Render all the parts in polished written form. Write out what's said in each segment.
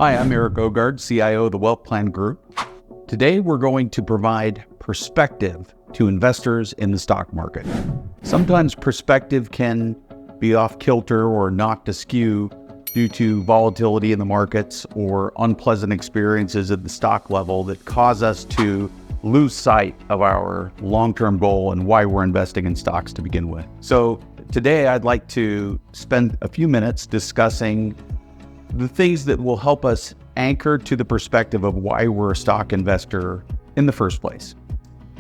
Hi, I'm Erik Ogard, CIO of the WealthPlan Group. Today, we're going to provide perspective to investors in the stock market. Sometimes perspective can be off kilter or knocked askew due to volatility in the markets or unpleasant experiences at the stock level that cause us to lose sight of our long-term goal and why we're investing in stocks to begin with. So today, I'd like to spend a few minutes discussing the things that will help us anchor to the perspective of why we're a stock investor in the first place.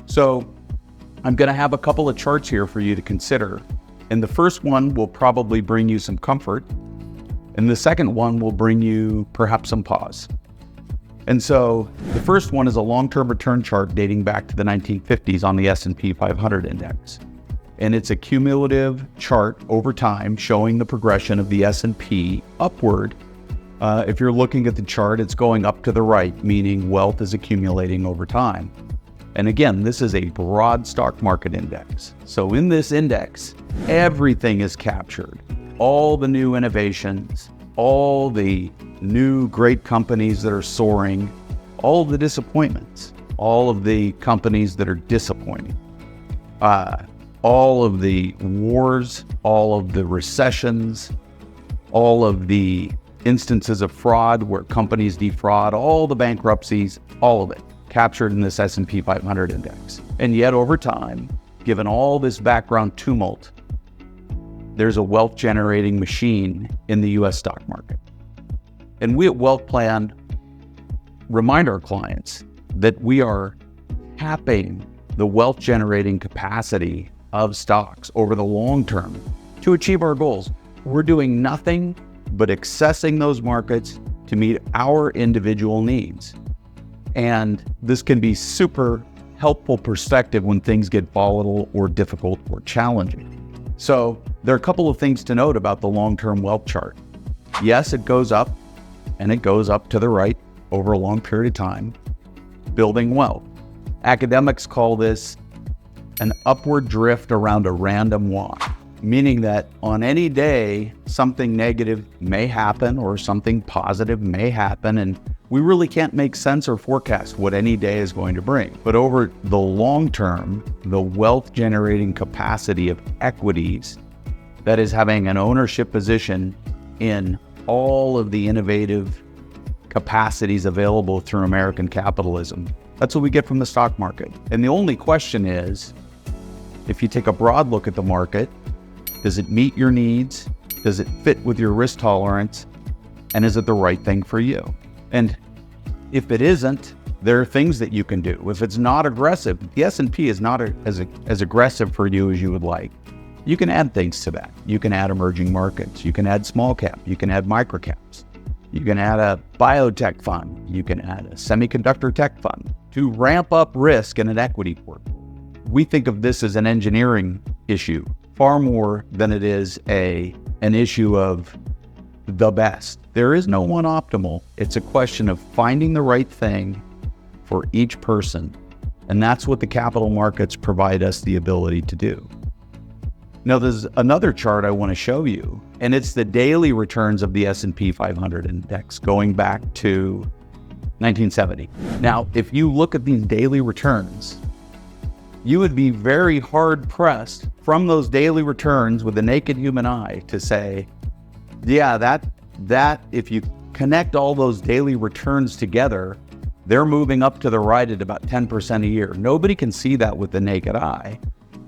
So I'm going to have a couple of charts here for you to consider. And the first one will probably bring you some comfort. And the second one will bring you perhaps some pause. And so the first one is a long-term return chart dating back to the 1950s on the S&P 500 index. And it's a cumulative chart over time showing the progression of the S&P upward. If you're looking at the chart, it's going up to the right, meaning wealth is accumulating over time. And again, this is a broad stock market index. So in this index, everything is captured. All the new innovations, all the new great companies that are soaring, all the disappointments, all of the companies that are disappointing, all of the wars, all of the recessions, all of the instances of fraud where companies defraud, all the bankruptcies, all of it captured in this S&P 500 index. And yet over time, given all this background tumult, there's a wealth generating machine in the US stock market. And we at WealthPlan remind our clients that we are tapping the wealth generating capacity of stocks over the long term to achieve our goals. We're doing nothing but accessing those markets to meet our individual needs. And this can be super helpful perspective when things get volatile or difficult or challenging. So there are a couple of things to note about the long-term wealth chart. Yes, it goes up and it goes up to the right over a long period of time, building wealth. Academics call this an upward drift around a random walk, meaning that on any day, something negative may happen or something positive may happen, and we really can't make sense or forecast what any day is going to bring. But over the long term, the wealth generating capacity of equities, that is having an ownership position in all of the innovative capacities available through American capitalism, that's what we get from the stock market. And the only question is, if you take a broad look at the market, does it meet your needs? Does it fit with your risk tolerance? And is it the right thing for you? And if it isn't, there are things that you can do. If it's not aggressive, the S&P is not as aggressive for you as you would like. You can add things to that. You can add emerging markets. You can add small cap. You can add micro caps. You can add a biotech fund. You can add a semiconductor tech fund to ramp up risk in an equity portfolio. We think of this as an engineering issue far more than it is an issue of the best. There is no one optimal. It's a question of finding the right thing for each person. And that's what the capital markets provide us the ability to do. Now, there's another chart I want to show you, and it's the daily returns of the S&P 500 index going back to 1970. Now, if you look at these daily returns, you would be very hard pressed from those daily returns with the naked human eye to say, yeah, that if you connect all those daily returns together, they're moving up to the right at about 10% a year. Nobody can see that with the naked eye.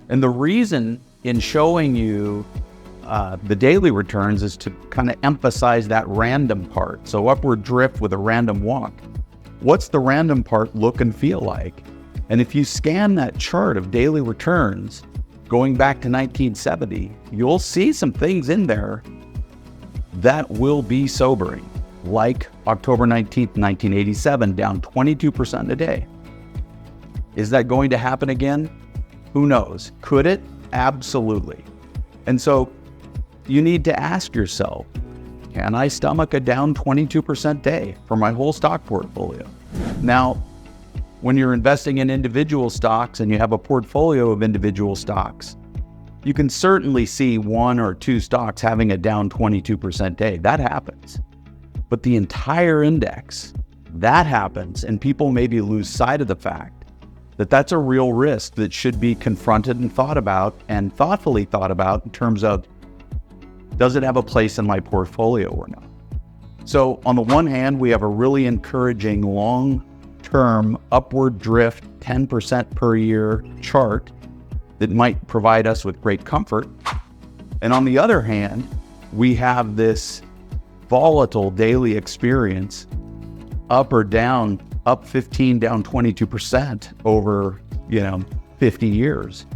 And the reason in showing you the daily returns is to kind of emphasize that random part. So upward drift with a random walk. What's the random part look and feel like? And if you scan that chart of daily returns going back to 1970, you'll see some things in there that will be sobering, like October 19th, 1987, down 22% a day. Is that going to happen again? Who knows? Could it? Absolutely. And so you need to ask yourself, can I stomach a down 22% day for my whole stock portfolio? Now, when you're investing in individual stocks and you have a portfolio of individual stocks, you can certainly see one or two stocks having a down 22% day. That happens. But the entire index, that happens, and people maybe lose sight of the fact that that's a real risk that should be confronted and thought about and thoughtfully thought about in terms of, does it have a place in my portfolio or not? So on the one hand, we have a really encouraging long-term upward drift, 10% per year chart that might provide us with great comfort. And on the other hand, we have this volatile daily experience, up or down, up 15, down 22% over, 50 years.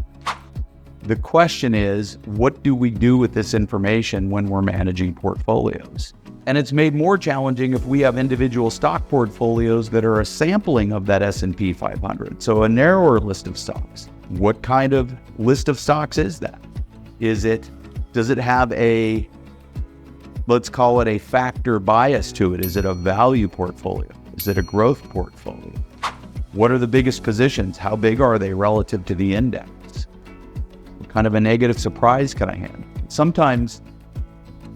The question is, what do we do with this information when we're managing portfolios? And it's made more challenging if we have individual stock portfolios that are a sampling of that S&P 500. So a narrower list of stocks. What kind of list of stocks is that? Does it have a, let's call it a factor bias to it? Is it a value portfolio? Is it a growth portfolio? What are the biggest positions? How big are they relative to the index? What kind of a negative surprise can I handle? Sometimes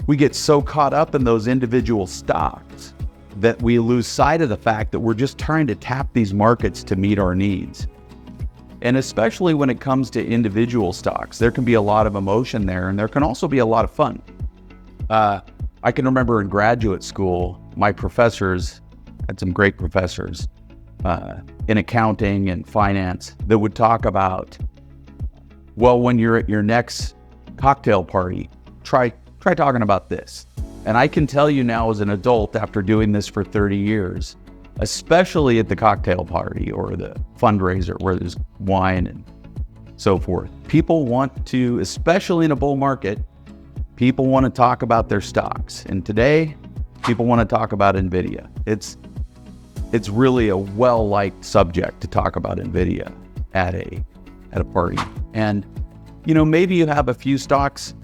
we get so caught up in those individual stocks that we lose sight of the fact that we're just trying to tap these markets to meet our needs. And especially when it comes to individual stocks, there can be a lot of emotion there, and there can also be a lot of fun. I can remember in graduate school, my professors had some great professors in accounting and finance that would talk about, well, when you're at your next cocktail party, try talking about this. And I can tell you now as an adult, after doing this for 30 years, especially at the cocktail party or the fundraiser where there's wine and so forth, people want to, especially in a bull market, people want to talk about their stocks. And today, people want to talk about NVIDIA. It's really a well-liked subject to talk about NVIDIA at a party. And, maybe you have a few stocks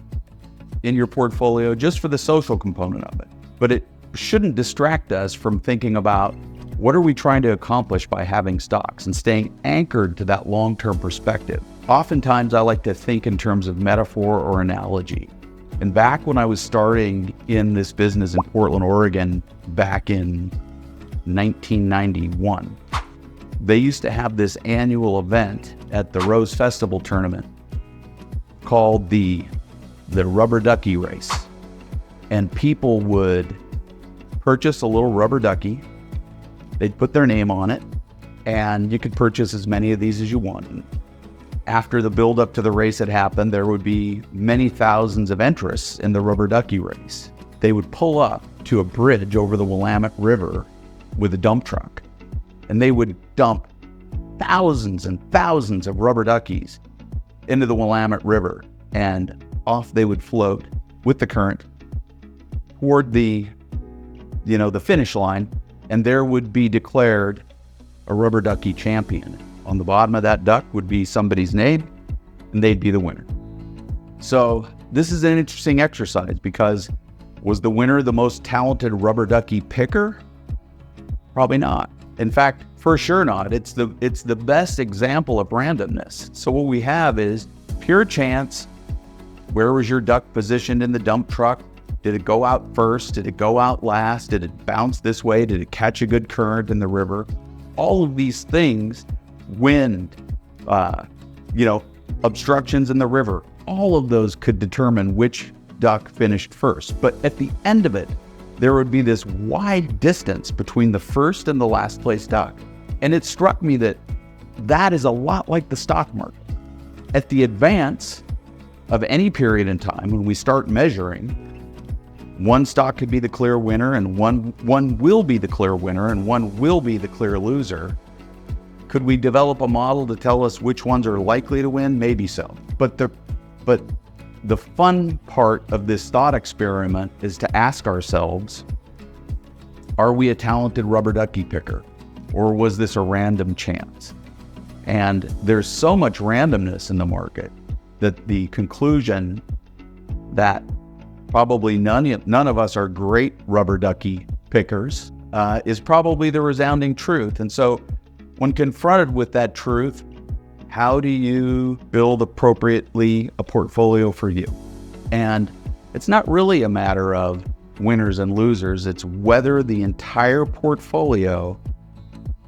in your portfolio just for the social component of it, but it shouldn't distract us from thinking about what are we trying to accomplish by having stocks and staying anchored to that long-term perspective. Oftentimes, I like to think in terms of metaphor or analogy. And back when I was starting in this business in Portland, Oregon, back in 1991, they used to have this annual event at the Rose Festival tournament called the rubber ducky race. And people would purchase a little rubber ducky. They'd put their name on it, and you could purchase as many of these as you want. After the build up to the race had happened, there would be many thousands of interests in the rubber ducky race. They would pull up to a bridge over the Willamette River with a dump truck, and they would dump thousands and thousands of rubber duckies into the Willamette River, and off they would float with the current toward the finish line, and there would be declared a rubber ducky champion. On the bottom of that duck would be somebody's name, and they'd be the winner. So this is an interesting exercise, because was the winner the most talented rubber ducky picker? Probably not. In fact, for sure not. It's the best example of randomness. So what we have is pure chance. Where was your duck positioned in the dump truck? Did it go out first? Did it go out last? Did it bounce this way? Did it catch a good current in the river? All of these things, wind, obstructions in the river, all of those could determine which duck finished first. But at the end of it, there would be this wide distance between the first and the last place duck. And it struck me that is a lot like the stock market. At the advance of any period in time, when we start measuring, one stock could be the clear winner, and one will be the clear winner, and one will be the clear loser. Could we develop a model to tell us which ones are likely to win? Maybe so. But the fun part of this thought experiment is to ask ourselves, are we a talented rubber ducky picker, or was this a random chance? And there's so much randomness in the market that the conclusion that probably none of us are great rubber ducky pickers is probably the resounding truth. And so when confronted with that truth, how do you build appropriately a portfolio for you? And it's not really a matter of winners and losers. It's whether the entire portfolio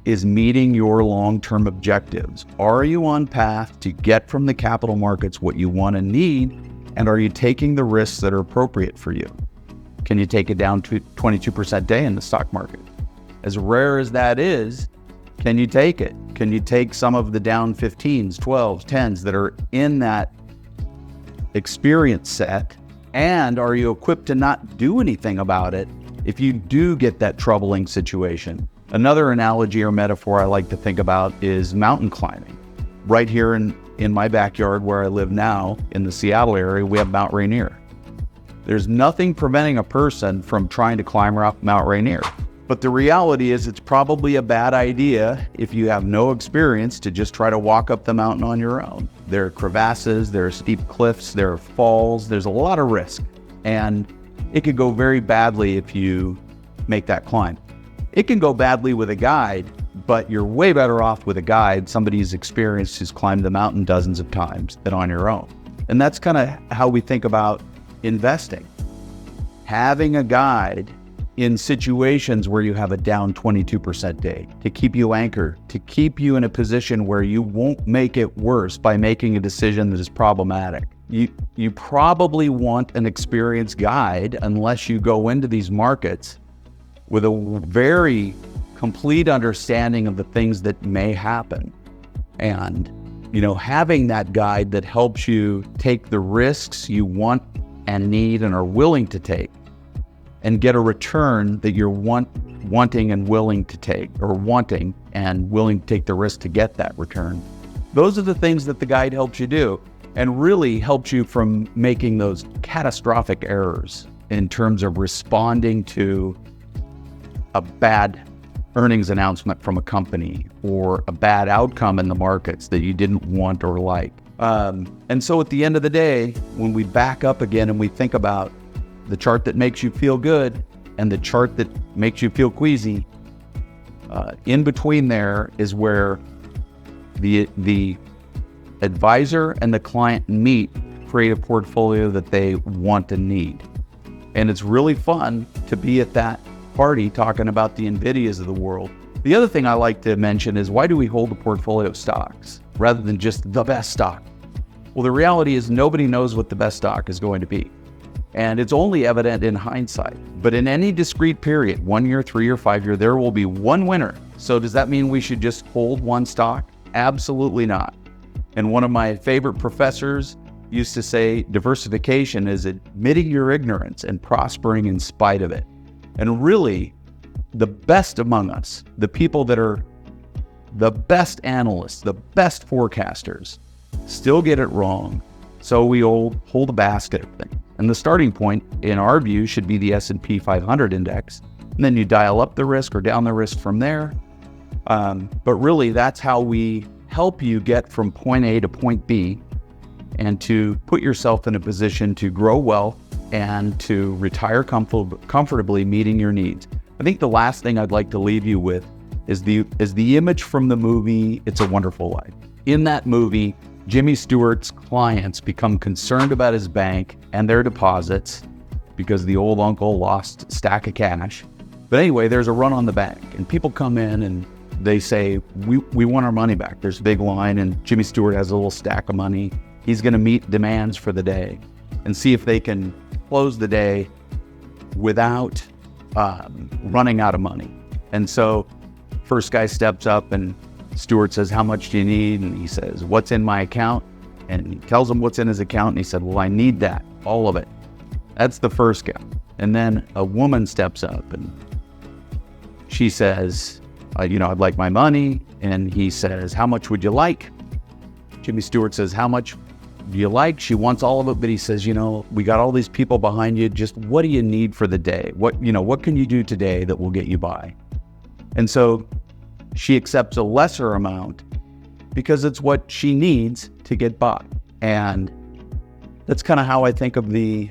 is meeting your long-term objectives. Are you on path to get from the capital markets what you want and need? And are you taking the risks that are appropriate for you? Can you take it down to 22% day in the stock market? As rare as that is, can you take it? Can you take some of the down 15s, 12s, 10s that are in that experience set? And are you equipped to not do anything about it if you do get that troubling situation? Another analogy or metaphor I like to think about is mountain climbing. Right here in my backyard where I live now, in the Seattle area, we have Mount Rainier. There's nothing preventing a person from trying to climb up Mount Rainier. But the reality is it's probably a bad idea if you have no experience to just try to walk up the mountain on your own. There are crevasses, there are steep cliffs, there are falls, there's a lot of risk. And it could go very badly if you make that climb. It can go badly with a guide, but you're way better off with a guide, somebody who's experienced, who's climbed the mountain dozens of times, than on your own. And that's kind of how we think about investing. Having a guide in situations where you have a down 22% day to keep you anchored, to keep you in a position where you won't make it worse by making a decision that is problematic. You probably want an experienced guide unless you go into these markets with a very complete understanding of the things that may happen. And, having that guide that helps you take the risks you want and need and are willing to take and get a return that you're wanting and willing to take, or wanting and willing to take the risk to get that return. Those are the things that the guide helps you do and really helps you from making those catastrophic errors in terms of responding to a bad earnings announcement from a company or a bad outcome in the markets that you didn't want or like. And so at the end of the day, when we back up again and we think about the chart that makes you feel good and the chart that makes you feel queasy, in between there is where the advisor and the client meet, create a portfolio that they want and need. And it's really fun to be at that party talking about the NVIDIAs of the world. The other thing I like to mention is, why do we hold a portfolio of stocks rather than just the best stock? Well, the reality is nobody knows what the best stock is going to be. And it's only evident in hindsight. But in any discrete period, 1 year, 3 year, 5 year, there will be one winner. So does that mean we should just hold one stock? Absolutely not. And one of my favorite professors used to say, diversification is admitting your ignorance and prospering in spite of it. And really, the best among us, the people that are the best analysts, the best forecasters, still get it wrong. So we hold a basket of things. And the starting point, in our view, should be the S&P 500 index. And then you dial up the risk or down the risk from there. But really, that's how we help you get from point A to point B and to put yourself in a position to grow wealth and to retire comfortably, meeting your needs. I think the last thing I'd like to leave you with is the image from the movie It's a Wonderful Life. In that movie, Jimmy Stewart's clients become concerned about his bank and their deposits because the old uncle lost a stack of cash. But anyway, there's a run on the bank and people come in and they say, we want our money back. There's a big line and Jimmy Stewart has a little stack of money. He's gonna meet demands for the day and see if they can close the day without running out of money. And so first guy steps up and Stewart says, how much do you need? And he says, what's in my account? And he tells him what's in his account. And he said, well, I need that, all of it. That's the first guy. And then a woman steps up and she says, I'd like my money. And he says, how much would you like? Jimmy Stewart says, how much do you like? She wants all of it, but he says, we got all these people behind you. Just what do you need for the day? What can you do today that will get you by? And so she accepts a lesser amount because it's what she needs to get by. And that's kind of how I think of the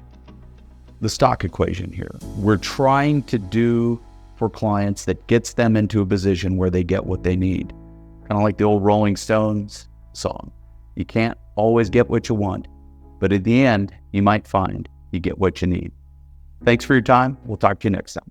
stock equation here. We're trying to do for clients that gets them into a position where they get what they need. Kind of like the old Rolling Stones song. You can't always get what you want, but at the end, you might find you get what you need. Thanks for your time. We'll talk to you next time.